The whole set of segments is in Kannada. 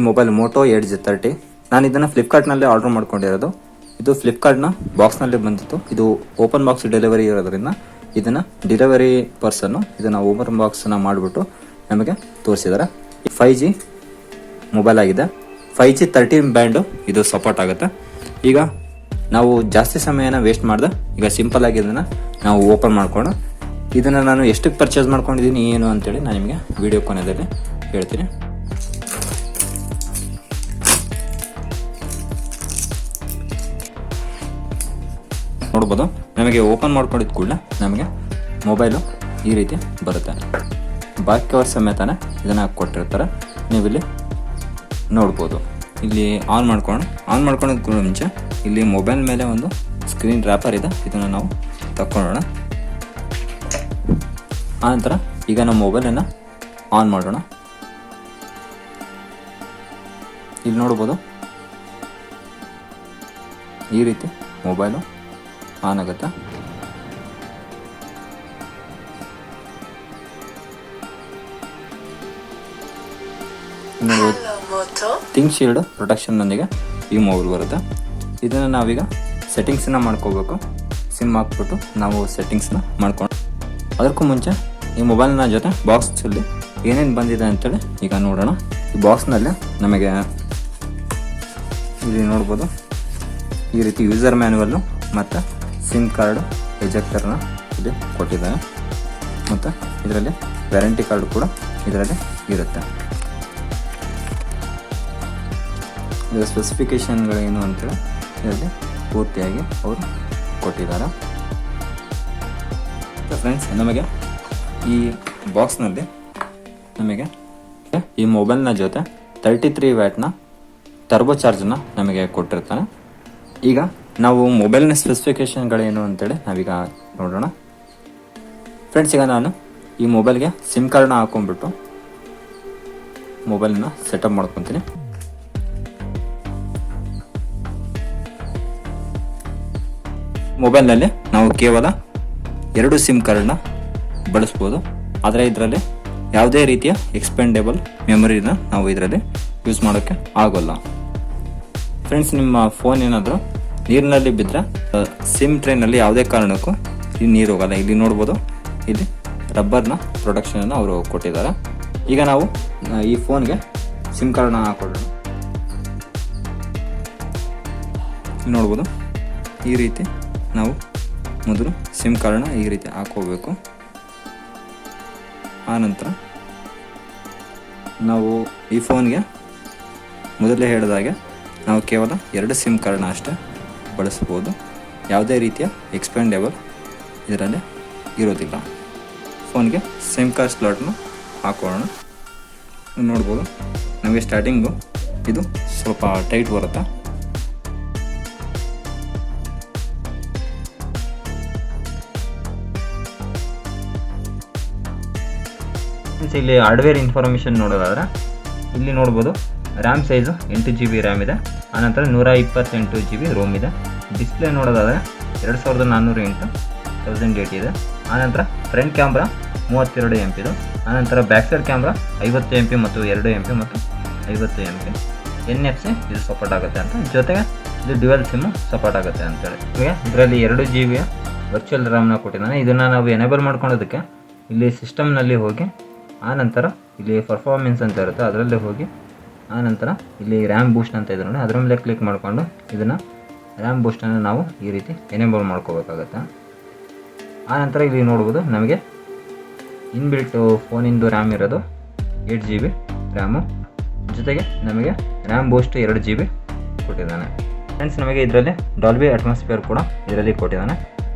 Mobile Moto edge 30. ನಾನು ಇದನ್ನು ಫ್ಲಿಪ್ಕಾರ್ಟ್ನಲ್ಲಿ ಆರ್ಡರ್ ಮಾಡ್ಕೊಂಡಿರೋದು. ಇದು ಫ್ಲಿಪ್ಕಾರ್ಟ್ನ ಬಾಕ್ಸ್ನಲ್ಲಿ ಬಂದಿತ್ತು. ಇದು ಓಪನ್ ಬಾಕ್ಸ್ ಡೆಲಿವರಿ ಇರೋದ್ರಿಂದ ಇದನ್ನು ಡೆಲಿವರಿ ಪರ್ಸನ್ನು ಇದನ್ನು ಓಪನ್ ಬಾಕ್ಸನ್ನು ಮಾಡಿಬಿಟ್ಟು ನಮಗೆ ತೋರಿಸಿದ್ದಾರೆ. 5G ಮೊಬೈಲ್ ಆಗಿದೆ. 5G 13 ಬ್ಯಾಂಡು ಇದು ಸಪೋರ್ಟ್ ಆಗುತ್ತೆ. ಈಗ ನಾವು ಜಾಸ್ತಿ ಸಮಯನ ವೇಸ್ಟ್ ಮಾಡ್ದೆ ಈಗ ಸಿಂಪಲ್ ಆಗಿ ಇದನ್ನು ನಾವು ಓಪನ್ ಮಾಡ್ಕೊಂಡು ಇದನ್ನು ನಾನು ಎಷ್ಟಕ್ಕೆ ಪರ್ಚೇಸ್ ಮಾಡ್ಕೊಂಡಿದ್ದೀನಿ ಏನು ಅಂತೇಳಿ ನಾನು ನಿಮಗೆ ವಿಡಿಯೋ ಕೊನೆಯಲ್ಲಿ ಹೇಳ್ತೀನಿ. ನೋಡ್ಬೋದು, ನಮಗೆ ಓಪನ್ ಮಾಡ್ಕೊಂಡಿದ್ದ ಕೂಡಲೇ ನಮಗೆ ಮೊಬೈಲು ಈ ರೀತಿ ಬರುತ್ತೆ. ಬ್ಯಾಕ್ ಕವರ್ ಸಮೇತನೇ ಇದನ್ನು ಕೊಟ್ಟಿರ್ತಾರೆ. ನೀವಿಲ್ಲಿ ನೋಡ್ಬೋದು. ಇಲ್ಲಿ ಆನ್ ಮಾಡ್ಕೊಳ್ಳೋದಕ್ಕೂ ಮುಂಚೆ ಇಲ್ಲಿ ಮೊಬೈಲ್ ಮೇಲೆ ಒಂದು ಸ್ಕ್ರೀನ್ ರ್ಯಾಪರ್ ಇದೆ. ಇದನ್ನು ನಾವು ತಕ್ಕೊಳ್ಳೋಣ. ಆನಂತರ ಈಗ ನಾವು ಮೊಬೈಲನ್ನು ಆನ್ ಮಾಡೋಣ. ಇಲ್ಲಿ ನೋಡ್ಬೋದು, ಈ ರೀತಿ ಮೊಬೈಲು ಆನ್ ಆಗುತ್ತೆ. ಥಿಂಕ್ ಶೀಲ್ಡ್ ಪ್ರೊಟೆಕ್ಷನ್ನೊಂದಿಗೆ ಈ ಮೊಬೈಲ್ ಬರುತ್ತೆ. ಇದನ್ನು ನಾವೀಗ ಸೆಟ್ಟಿಂಗ್ಸನ್ನ ಮಾಡ್ಕೋಬೇಕು. ಸಿಮ್ ಹಾಕ್ಬಿಟ್ಟು ನಾವು ಸೆಟ್ಟಿಂಗ್ಸ್ನ ಮಾಡ್ಕೊಂಡು ಅದಕ್ಕೂ ಮುಂಚೆ ಈ ಮೊಬೈಲ್ನ ಜೊತೆ ಬಾಕ್ಸಲ್ಲಿ ಏನೇನು ಬಂದಿದೆ ಅಂತೇಳಿ ಈಗ ನೋಡೋಣ. ಈ ಬಾಕ್ಸ್ನಲ್ಲಿ ನಮಗೆ ಇಲ್ಲಿ ನೋಡ್ಬೋದು, ಈ ರೀತಿ ಯೂಸರ್ ಮ್ಯಾನ್ಯುವಲ್ಲು ಮತ್ತು ಸಿಮ್ ಕಾರ್ಡ್ ಎಜೆಕ್ಟರ್ನ ಇಲ್ಲಿ ಕೊಟ್ಟಿದ್ದಾರೆ. ಮತ್ತು ಇದರಲ್ಲಿ ವ್ಯಾರಂಟಿ ಕಾರ್ಡ್ ಕೂಡ ಇದರಲ್ಲಿ ಇರುತ್ತೆ. ಇದರ ಸ್ಪೆಸಿಫಿಕೇಷನ್ಗಳೇನು ಅಂತೇಳಿ ಇದರಲ್ಲಿ ಪೂರ್ತಿಯಾಗಿ ಅವರು ಕೊಟ್ಟಿದ್ದಾರೆ. ಫ್ರೆಂಡ್ಸ್, ನಮಗೆ ಈ ಬಾಕ್ಸ್ನಲ್ಲಿ ನಮಗೆ ಈ ಮೊಬೈಲ್ನ ಜೊತೆ 33 ವ್ಯಾಟ್ನ ಟರ್ಬೋ ಚಾರ್ಜನ್ನ ನಮಗೆ ಕೊಟ್ಟಿರ್ತಾನೆ. ಈಗ ನಾವು ಮೊಬೈಲ್ನ ಸ್ಪೆಸಿಫಿಕೇಷನ್ಗಳೇನು ಅಂತೇಳಿ ನಾವೀಗ ನೋಡೋಣ. ಫ್ರೆಂಡ್ಸ್, ಈಗ ನಾನು ಈ ಮೊಬೈಲ್ಗೆ ಸಿಮ್ ಕಾರ್ಡ್ನ ಹಾಕೊಂಡ್ಬಿಟ್ಟು ಮೊಬೈಲ್ನ ಸೆಟಪ್ ಮಾಡ್ಕೊತೀನಿ. ಮೊಬೈಲ್ನಲ್ಲಿ ನಾವು ಕೇವಲ 2 ಸಿಮ್ ಕಾರ್ಡ್ನ ಬಳಸ್ಬೋದು. ಆದರೆ ಇದರಲ್ಲಿ ಯಾವುದೇ ರೀತಿಯ ಎಕ್ಸ್ಪೆಂಡೇಬಲ್ ಮೆಮೊರಿನ ನಾವು ಇದರಲ್ಲಿ ಯೂಸ್ ಮಾಡೋಕ್ಕೆ ಆಗೋಲ್ಲ. ಫ್ರೆಂಡ್ಸ್, ನಿಮ್ಮ ಫೋನ್ ಏನಾದರೂ ನೀರಿನಲ್ಲಿ ಬಿದ್ದರೆ ಸಿಮ್ ಟ್ರೈನಲ್ಲಿ ಯಾವುದೇ ಕಾರಣಕ್ಕೂ ಇಲ್ಲಿ ನೀರು ಹೋಗಲ್ಲ. ಇಲ್ಲಿ ನೋಡ್ಬೋದು, ಇಲ್ಲಿ ರಬ್ಬರ್ನ ಪ್ರೊಟೆಕ್ಷನನ್ನು ಅವರು ಕೊಟ್ಟಿದ್ದಾರೆ. ಈಗ ನಾವು ಈ ಫೋನ್ಗೆ ಸಿಮ್ ಕಾರ್ಡ್ನ ಹಾಕೊಳ್ಳೋಣ. ಇಲ್ಲಿ ನೋಡ್ಬೋದು, ಈ ರೀತಿ ನಾವು ಮೊದಲು ಸಿಮ್ ಕಾರ್ಡ್ನ ಈ ರೀತಿ ಹಾಕೋಬೇಕು. ಆನಂತರ ನಾವು ಈ ಫೋನ್ಗೆ ಮೊದಲೇ ಹೇಳಿದಾಗೆ ನಾವು ಕೇವಲ 2 ಸಿಮ್ ಕಾರ್ಡ್ನ ಅಷ್ಟೇ ಬಳಸ್ಬೋದು. ಯಾವುದೇ ರೀತಿಯ ಎಕ್ಸ್ಪೆಂಡೇಬಲ್ ಇದರಲ್ಲಿ ಇರೋದಿಲ್ಲ. ಫೋನ್ಗೆ ಸಿಮ್ ಕಾರ್ಡ್ ಸ್ಲಾಟ್ನ ಹಾಕೊಳ್ಳೋಣ. ನೋಡ್ಬೋದು, ನಮಗೆ ಸ್ಟಾರ್ಟಿಂಗು ಇದು ಸ್ವಲ್ಪ ಟೈಟ್ ಬರುತ್ತೆ. ಇಲ್ಲಿ ಹಾರ್ಡ್ವೇರ್ ಇನ್ಫಾರ್ಮೇಷನ್ ನೋಡೋದಾದ್ರೆ ಇಲ್ಲಿ ನೋಡ್ಬೋದು, ರ್ಯಾಮ್ ಸೈಜು 8 GB ರ್ಯಾಮ್ ಇದೆ. ಆನಂತರ 128 GB ರೋಮ್ ಇದೆ. ಡಿಸ್ಪ್ಲೇ ನೋಡೋದಾದರೆ 2408 1080 ಇದೆ. ಆನಂತರ ಫ್ರಂಟ್ ಕ್ಯಾಮ್ರಾ 32 MP ಇದು. ಆನಂತರ ಬ್ಯಾಕ್ ಸೈಡ್ ಕ್ಯಾಮ್ರಾ 50 MP ಮತ್ತು 2 MP ಮತ್ತು 50 MP. NFC ಇದು ಸಪೋರ್ಟ್ ಆಗುತ್ತೆ ಅಂತ, ಜೊತೆಗೆ ಇದು ಡ್ಯುಯಲ್ ಸಿಮ್ಮು ಸಪೋರ್ಟ್ ಆಗುತ್ತೆ ಅಂತೇಳಿ. ಇದರಲ್ಲಿ 2 GB ವರ್ಚುವಲ್ ರ್ಯಾಮ್ನ ಕೊಟ್ಟಿದ್ದಾನೆ. ಇದನ್ನು ನಾವು ಎನೇಬಲ್ ಮಾಡ್ಕೊಳ್ಳೋದಕ್ಕೆ ಇಲ್ಲಿ ಸಿಸ್ಟಮ್ನಲ್ಲಿ ಹೋಗಿ ಆನಂತರ ಇಲ್ಲಿ ಪರ್ಫಾರ್ಮೆನ್ಸ್ ಅಂತ ಇರುತ್ತೆ, ಅದರಲ್ಲೇ ಹೋಗಿ ಆನಂತರ ಇಲ್ಲಿ ರ್ಯಾಮ್ ಬೂಸ್ಟ್ ಅಂತ ಇದೆ ನೋಡಿ, ಅದರ ಮೇಲೆ ಕ್ಲಿಕ್ ಮಾಡಿಕೊಂಡು ಇದನ್ನು ರ್ಯಾಮ್ ಬೂಸ್ಟನ್ನು ನಾವು ಈ ರೀತಿ ಎನೇಬಲ್ ಮಾಡ್ಕೋಬೇಕಾಗತ್ತೆ. ಆನಂತರ ಇಲ್ಲಿ ನೋಡ್ಬೋದು, ನಮಗೆ ಇನ್ಬಿಲ್ಟ್ ಫೋನಿಂದು ರ್ಯಾಮ್ ಇರೋದು 8 GB ರ್ಯಾಮು, ಜೊತೆಗೆ ನಮಗೆ ರ್ಯಾಮ್ ಬೂಸ್ಟ್ 2 GB ಕೊಟ್ಟಿದ್ದಾನೆ. ಫ್ರೆಂಡ್ಸ್, ನಮಗೆ ಇದರಲ್ಲಿ ಡಾಲ್ಬಿ ಅಟ್ಮಾಸ್ಫಿಯರ್ ಕೂಡ ಇದರಲ್ಲಿ ಕೊಟ್ಟಿದ್ದಾನೆ.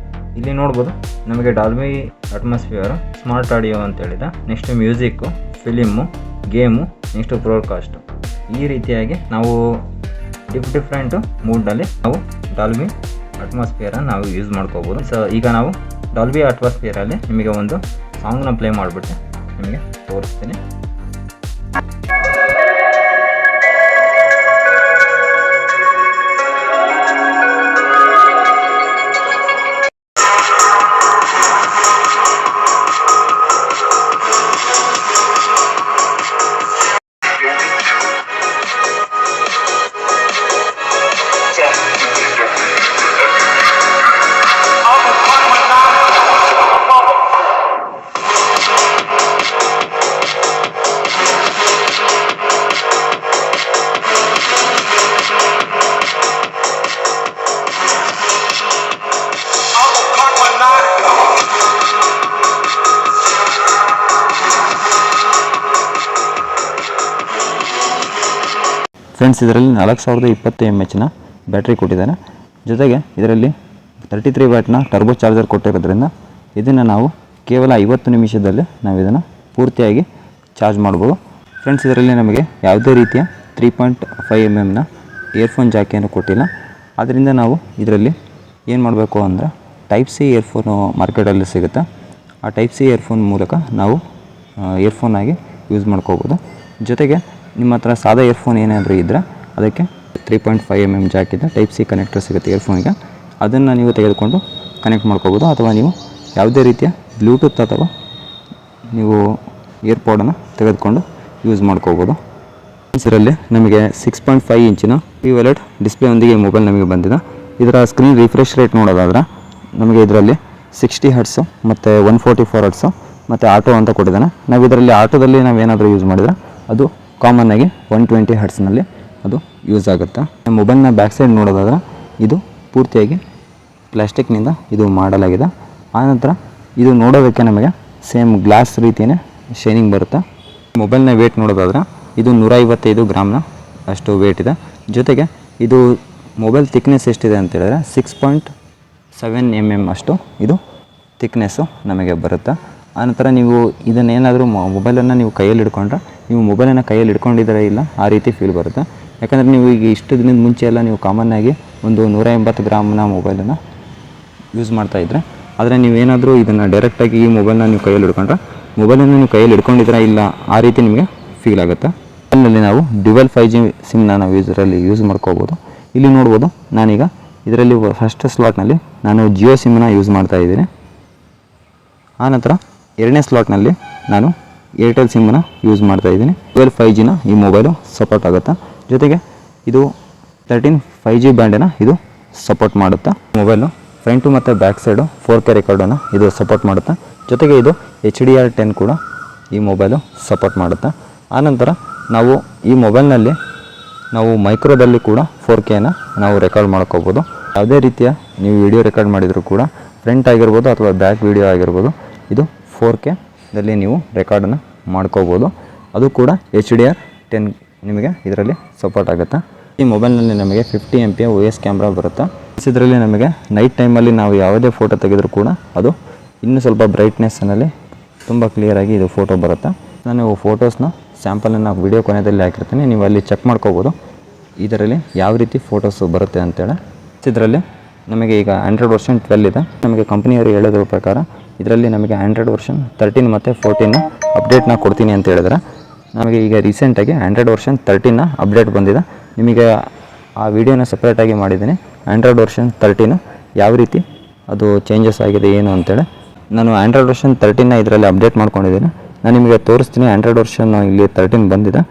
ಇಲ್ಲಿ ನೋಡ್ಬೋದು, ನಮಗೆ ಡಾಲ್ಬಿ ಅಟ್ಮಾಸ್ಫಿಯರ್, ಸ್ಮಾರ್ಟ್ ಆಡಿಯೋ ಅಂತ ಹೇಳಿದ, ನೆಕ್ಸ್ಟ್ ಮ್ಯೂಸಿಕ್ಕು, ಫಿಲಿಮ್ಮು, ಗೇಮು, ನೆಕ್ಸ್ಟ್ ಬ್ರಾಡ್ಕಾಸ್ಟು, ಈ ರೀತಿಯಾಗಿ ನಾವು ಡಿಫ್ರೆಂಟು ಮೂಡ್ನಲ್ಲಿ ನಾವು ಡಾಲ್ಬಿ ಅಟ್ಮಾಸ್ಫಿಯರನ್ನು ನಾವು ಯೂಸ್ ಮಾಡ್ಕೋಬೋದು. ಸೊ ಈಗ ನಾವು ಡಾಲ್ಬಿ ಅಟ್ಮಾಸ್ಫಿಯರಲ್ಲಿ ನಿಮಗೆ ಒಂದು ಸಾಂಗ್ನ ಪ್ಲೇ ಮಾಡಿಬಿಟ್ಟು ನಿಮಗೆ ತೋರಿಸ್ತೀನಿ. ಫ್ರೆಂಡ್ಸ್, ಇದರಲ್ಲಿ 4020 mAh ಬ್ಯಾಟ್ರಿ ಕೊಟ್ಟಿದ್ದಾರೆ. ಜೊತೆಗೆ ಇದರಲ್ಲಿ 33 ವ್ಯಾಟ್ನ ಟರ್ಬೋ ಚಾರ್ಜರ್ ಕೊಟ್ಟಿರೋದ್ರಿಂದ ಇದನ್ನು ನಾವು ಕೇವಲ 50 ನಿಮಿಷದಲ್ಲಿ ನಾವು ಇದನ್ನು ಪೂರ್ತಿಯಾಗಿ ಚಾರ್ಜ್ ಮಾಡ್ಬೋದು. ಫ್ರೆಂಡ್ಸ್, ಇದರಲ್ಲಿ ನಮಗೆ ಯಾವುದೇ ರೀತಿಯ 3.5 mm ಇಯರ್ಫೋನ್ ಜಾಕಿಯನ್ನು ಕೊಟ್ಟಿಲ್ಲ. ಆದ್ದರಿಂದ ನಾವು ಇದರಲ್ಲಿ ಏನು ಮಾಡಬೇಕು ಅಂದರೆ ಟೈಪ್ ಸಿ ಇಯರ್ಫೋನು ಮಾರ್ಕೆಟಲ್ಲಿ ಸಿಗುತ್ತೆ. ಆ ಟೈಪ್ ಸಿ ಇಯರ್ಫೋನ್ ಮೂಲಕ ನಾವು ಇಯರ್ಫೋನಾಗಿ ಯೂಸ್ ಮಾಡ್ಕೋಬೋದು. ಜೊತೆಗೆ ನಿಮ್ಮ ಹತ್ರ ಸಾದಾ ಇಯರ್ಫೋನ್ ಏನಾದರೂ ಇದ್ದರೆ ಅದಕ್ಕೆ 3.5 mm ಜಾಕ್ ಇದೆ, ಟೈಪ್ ಸಿ ಕನೆಕ್ಟರ್ ಸಿಗುತ್ತೆ ಇಯರ್ಫೋನ್ಗೆ. ಅದನ್ನು ನೀವು ತೆಗೆದುಕೊಂಡು ಕನೆಕ್ಟ್ ಮಾಡ್ಕೋಬೋದು. ಅಥವಾ ನೀವು ಯಾವುದೇ ರೀತಿಯ ಬ್ಲೂಟೂತ್ ಅಥವಾ ನೀವು ಇಯರ್ಪಾಡನ್ನು ತೆಗೆದುಕೊಂಡು ಯೂಸ್ ಮಾಡ್ಕೋಬೋದು. ಇದರಲ್ಲಿ ನಮಗೆ 6.5 ಇಂಚಿನ QLED ಡಿಸ್ಪ್ಲೇಯೊಂದಿಗೆ ಮೊಬೈಲ್ ನಮಗೆ ಬಂದಿದೆ. ಇದರ ಸ್ಕ್ರೀನ್ ರಿಫ್ರೆಶ್ ರೇಟ್ ನೋಡೋದಾದರೆ ನಮಗೆ ಇದರಲ್ಲಿ 60 ಹರ್ಟ್ಸು ಮತ್ತು 144 ಹರ್ಟ್ಸು ಮತ್ತು ಆಟೋ ಅಂತ ಕೊಟ್ಟಿದ್ದಾನೆ. ನಾವು ಇದರಲ್ಲಿ ಆಟೋದಲ್ಲಿ ನಾವೇನಾದರೂ ಯೂಸ್ ಮಾಡಿದರೆ ಅದು ಕಾಮನ್ನಾಗಿ 120 ಹರ್ಟ್ಸ್ನಲ್ಲಿ ಅದು ಯೂಸ್ ಆಗುತ್ತೆ. ಮೊಬೈಲ್ನ ಬ್ಯಾಕ್ ಸೈಡ್ ನೋಡೋದಾದರೆ ಇದು ಪೂರ್ತಿಯಾಗಿ ಪ್ಲಾಸ್ಟಿಕ್ನಿಂದ ಇದು ಮಾಡಲಾಗಿದೆ. ಆನಂತರ ಇದು ನೋಡೋದಕ್ಕೆ ನಮಗೆ ಸೇಮ್ ಗ್ಲಾಸ್ ರೀತಿಯೇ ಶೈನಿಂಗ್ ಬರುತ್ತೆ. ಮೊಬೈಲ್ನ ವೇಟ್ ನೋಡೋದಾದರೆ ಇದು 155 ಗ್ರಾಮ್ನ ಅಷ್ಟು ವೇಟ್ ಇದೆ. ಜೊತೆಗೆ ಇದು ಮೊಬೈಲ್ ಥಿಕ್ನೆಸ್ ಎಷ್ಟಿದೆ ಅಂತ ಹೇಳಿದ್ರೆ 6.7 mm ಅಷ್ಟು ಇದು ಥಿಕ್ನೆಸ್ಸು ನಮಗೆ ಬರುತ್ತೆ. ಆನಂತರ ನೀವು ಇದನ್ನೇನಾದರೂ ಮೊಬೈಲನ್ನು ನೀವು ಕೈಯಲ್ಲಿ ಹಿಡ್ಕೊಂಡ್ರೆ ನೀವು ಮೊಬೈಲನ್ನು ಕೈಯಲ್ಲಿ ಹಿಡ್ಕೊಂಡಿದ್ದೀರಾ ಇಲ್ಲ ಆ ರೀತಿ ಫೀಲ್ ಬರುತ್ತೆ. ಯಾಕಂದರೆ ನೀವು ಈಗ ಇಷ್ಟು ದಿನದ ಮುಂಚೆ ಎಲ್ಲ ನೀವು ಕಾಮನ್ನಾಗಿ ಒಂದು 180 ಗ್ರಾಮ್ನ ಮೊಬೈಲನ್ನು ಯೂಸ್ ಮಾಡ್ತಾಯಿದ್ರೆ, ಆದರೆ ನೀವೇನಾದರೂ ಇದನ್ನು ಡೈರೆಕ್ಟಾಗಿ ಈ ಮೊಬೈಲ್ನ ನೀವು ಕೈಯಲ್ಲಿ ಹಿಡ್ಕೊಂಡ್ರೆ ಮೊಬೈಲನ್ನು ನೀವು ಕೈಯಲ್ಲಿ ಹಿಡ್ಕೊಂಡಿದ್ದೀರಾ ಇಲ್ಲ ಆ ರೀತಿ ನಿಮಗೆ ಫೀಲ್ ಆಗುತ್ತೆ. ಮೊಬೈಲ್ನಲ್ಲಿ ನಾವು ಡ್ಯುವೆಲ್ 5G ಸಿಮ್ನ ನಾವು ಇದರಲ್ಲಿ ಯೂಸ್ ಮಾಡ್ಕೋಬೋದು. ಇಲ್ಲಿ ನೋಡ್ಬೋದು, ನಾನೀಗ ಇದರಲ್ಲಿ ಫಸ್ಟ್ ಸ್ಲಾಟ್ನಲ್ಲಿ ನಾನು ಜಿಯೋ ಸಿಮ್ನ ಯೂಸ್ ಮಾಡ್ತಾಯಿದ್ದೀನಿ. ಆನಂತರ ಎರಡನೇ ಸ್ಲಾಟ್ನಲ್ಲಿ ನಾನು ಏರ್ಟೆಲ್ ಸಿಮ್ಮನ್ನು ಯೂಸ್ ಮಾಡ್ತಾಯಿದ್ದೀನಿ. ಡ್ಯುವೆಲ್ 5Gನ ಈ ಮೊಬೈಲು ಸಪೋರ್ಟ್ ಆಗುತ್ತೆ. ಜೊತೆಗೆ ಇದು 13 5G ಬ್ಯಾಂಡನ್ನು ಇದು ಸಪೋರ್ಟ್ ಮಾಡುತ್ತೆ. ಮೊಬೈಲು ಫ್ರಂಟು ಮತ್ತು ಬ್ಯಾಕ್ ಸೈಡು 4K ರೆಕಾರ್ಡನ್ನು ಇದು ಸಪೋರ್ಟ್ ಮಾಡುತ್ತೆ. ಜೊತೆಗೆ ಇದು HDR10 ಕೂಡ ಈ ಮೊಬೈಲು ಸಪೋರ್ಟ್ ಮಾಡುತ್ತೆ. ಆನಂತರ ನಾವು ಈ ಮೊಬೈಲ್ನಲ್ಲಿ ನಾವು ಮೈಕ್ರೋದಲ್ಲಿ ಕೂಡ 4Kನ ನಾವು ರೆಕಾರ್ಡ್ ಮಾಡ್ಕೋಬೋದು. ಯಾವುದೇ ರೀತಿಯ ನೀವು ವಿಡಿಯೋ ರೆಕಾರ್ಡ್ ಮಾಡಿದರೂ ಕೂಡ ಫ್ರಂಟ್ ಆಗಿರ್ಬೋದು ಅಥವಾ ಬ್ಯಾಕ್ ವಿಡಿಯೋ ಆಗಿರ್ಬೋದು ಇದು 4Kದಲ್ಲಿ ನೀವು ರೆಕಾರ್ಡನ್ನು ಮಾಡ್ಕೋಬೋದು. ಅದು ಕೂಡ HDR10 ನಿಮಗೆ ಇದರಲ್ಲಿ ಸಪೋರ್ಟ್ ಆಗುತ್ತೆ. ಈ ಮೊಬೈಲ್ನಲ್ಲಿ ನಮಗೆ 50 MP OS ಕ್ಯಾಮ್ರಾ ಬರುತ್ತೆ. ಇದರಲ್ಲಿ ನಮಗೆ ನೈಟ್ ಟೈಮಲ್ಲಿ ನಾವು ಯಾವುದೇ ಫೋಟೋ ತೆಗೆದರೂ ಕೂಡ ಅದು ಇನ್ನೂ ಸ್ವಲ್ಪ ಬ್ರೈಟ್ನೆಸ್ನಲ್ಲಿ ತುಂಬ ಕ್ಲಿಯರಾಗಿ ಇದು ಫೋಟೋ ಬರುತ್ತೆ. ನಾನು ಫೋಟೋಸ್ನ ಸ್ಯಾಂಪಲನ್ನು ವಿಡಿಯೋ ಕೊನೆಯಲ್ಲಿ ಹಾಕಿರ್ತೀನಿ, ನೀವು ಅಲ್ಲಿ ಚೆಕ್ ಮಾಡ್ಕೋಬೋದು ಇದರಲ್ಲಿ ಯಾವ ರೀತಿ ಫೋಟೋಸು ಬರುತ್ತೆ ಅಂತೇಳಿ. ಇದರಲ್ಲಿ ನಮಗೆ ಈಗ ಆಂಡ್ರಾಯ್ಡ್ ವರ್ಷನ್ 12 ಇದೆ. ನಮಗೆ ಕಂಪ್ನಿಯವರು ಹೇಳೋದ್ರ ಪ್ರಕಾರ ಇದರಲ್ಲಿ ನಮಗೆ ಆಂಡ್ರಾಯ್ಡ್ ವರ್ಷನ್ 13 ಮತ್ತು 14 ಅಪ್ಡೇಟ್ನ ಕೊಡ್ತೀನಿ ಅಂತ ಹೇಳಿದ್ರೆ, ನಮಗೆ ಈಗ ರೀಸೆಂಟಾಗಿ ಆಂಡ್ರಾಯ್ಡ್ ವರ್ಷನ್ 13 ಅಪ್ಡೇಟ್ ಬಂದಿದೆ. ನಿಮಗೆ ಆ ವಿಡಿಯೋನ ಸಪ್ರೇಟಾಗಿ ಮಾಡಿದ್ದೀನಿ. ಆಂಡ್ರಾಯ್ಡ್ ವರ್ಷನ್ 13 ಯಾವ ರೀತಿ ಅದು ಚೇಂಜಸ್ ಆಗಿದೆ ಏನು ಅಂತೇಳಿ ನಾನು ಆಂಡ್ರಾಯ್ಡ್ ವರ್ಷನ್ 13 ಇದರಲ್ಲಿ ಅಪ್ಡೇಟ್ ಮಾಡ್ಕೊಂಡಿದ್ದೀನಿ. ನಾನು ನಿಮಗೆ ತೋರಿಸ್ತೀನಿ. ಆಂಡ್ರಾಯ್ಡ್ ವರ್ಷನ್ ಇಲ್ಲಿ 13 ಬಂದಿದೆ.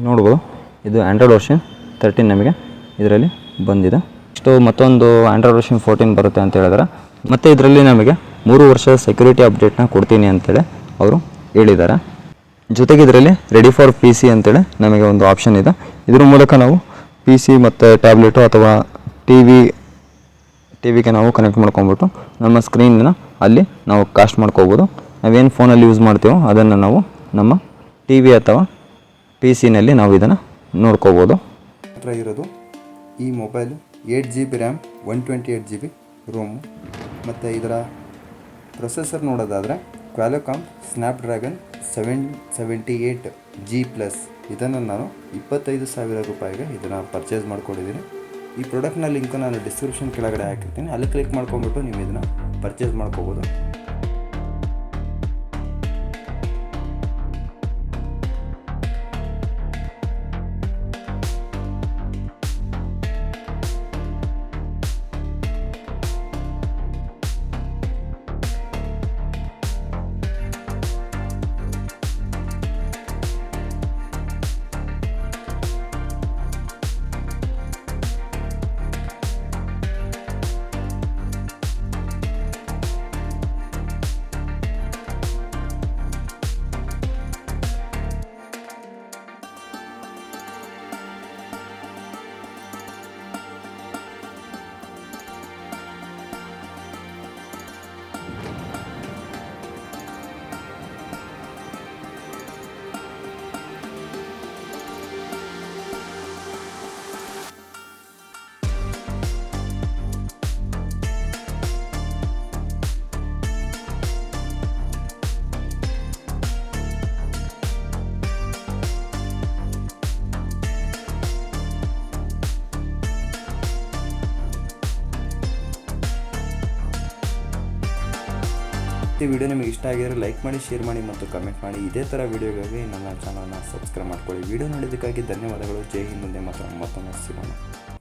ನೋಡ್ಬೋದು, ಇದು ಆಂಡ್ರಾಯ್ಡ್ ವರ್ಷನ್ 13 ನಮಗೆ ಇದರಲ್ಲಿ ಬಂದಿದೆ. ಇಷ್ಟು ಮತ್ತೊಂದು ಆಂಡ್ರಾಯ್ಡ್ ವರ್ಷನ್ 14 ಬರುತ್ತೆ ಅಂತ ಹೇಳಿದ್ರೆ, ಮತ್ತು ಇದರಲ್ಲಿ ನಮಗೆ 3 ವರ್ಷದ ಸೆಕ್ಯೂರಿಟಿ ಅಪ್ಡೇಟ್ನ ಕೊಡ್ತೀನಿ ಅಂತೇಳಿ ಅವರು ಹೇಳಿದ್ದಾರೆ. ಜೊತೆಗೆ ಇದರಲ್ಲಿ ರೆಡಿ ಫಾರ್ PC ಅಂತೇಳಿ ನಮಗೆ ಒಂದು ಆಪ್ಷನ್ ಇದೆ. ಇದ್ರ ಮೂಲಕ ನಾವು PC ಮತ್ತು ಟ್ಯಾಬ್ಲೆಟು ಅಥವಾ ಟಿವಿಗೆ ನಾವು ಕನೆಕ್ಟ್ ಮಾಡ್ಕೊಂಬಿಟ್ಟು ನಮ್ಮ ಸ್ಕ್ರೀನ್ನ ಅಲ್ಲಿ ನಾವು ಕಾಸ್ಟ್ ಮಾಡ್ಕೋಬೋದು. ನಾವೇನು ಫೋನಲ್ಲಿ ಯೂಸ್ ಮಾಡ್ತೀವೋ ಅದನ್ನು ನಾವು ನಮ್ಮ TV ಅಥವಾ PC-ನಲ್ಲಿ ನಾವು ಇದನ್ನು ನೋಡ್ಕೋಬೋದು. ಹತ್ರ ಇರೋದು ಈ ಮೊಬೈಲು 8GB ರ್ಯಾಮ್ 128GB ರೋಮು. ಮತ್ತು ಇದರ ಪ್ರೊಸೆಸರ್ ನೋಡೋದಾದರೆ ಕ್ವಾಲ್ಕಾಮ್ ಸ್ನ್ಯಾಪ್ಡ್ರ್ಯಾಗನ್ 778G+. ಇದನ್ನು ನಾನು 25,000 ರೂಪಾಯಿಗೆ ಇದನ್ನು ಪರ್ಚೇಸ್ ಮಾಡ್ಕೊಂಡಿದ್ದೀನಿ. ಈ ಪ್ರಾಡಕ್ಟ್ನ ಲಿಂಕು ನಾನು ಡಿಸ್ಕ್ರಿಪ್ಷನ್ ಕೆಳಗಡೆ ಹಾಕಿರ್ತೀನಿ, ಅಲ್ಲಿ ಕ್ಲಿಕ್ ಮಾಡ್ಕೊಂಬಿಟ್ಟು ನೀವು ಇದನ್ನು ಪರ್ಚೇಸ್ ಮಾಡ್ಕೋಬೋದು. ಈ ವಿಡಿಯೋ ನಿಮಗೆ ಇಷ್ಟ ಆಗಿದ್ರೆ ಲೈಕ್ ಮಾಡಿ, ಶೇರ್ ಮಾಡಿ ಮತ್ತು ಕಮೆಂಟ್ ಮಾಡಿ. ಇದೇ ಥರ ವಿಡಿಯೋಗಾಗಿ ನನ್ನ ಚಾನಲ್ನ ಸಬ್ಸ್ಕ್ರೈಬ್ ಮಾಡ್ಕೊಳ್ಳಿ. ವಿಡಿಯೋ ನೋಡೋದಕ್ಕಾಗಿ ಧನ್ಯವಾದಗಳು. ಜೈ ಹಿಂದ್, ಮತ್ತೊಮ್ಮೆ ಸಿಗೋಣ.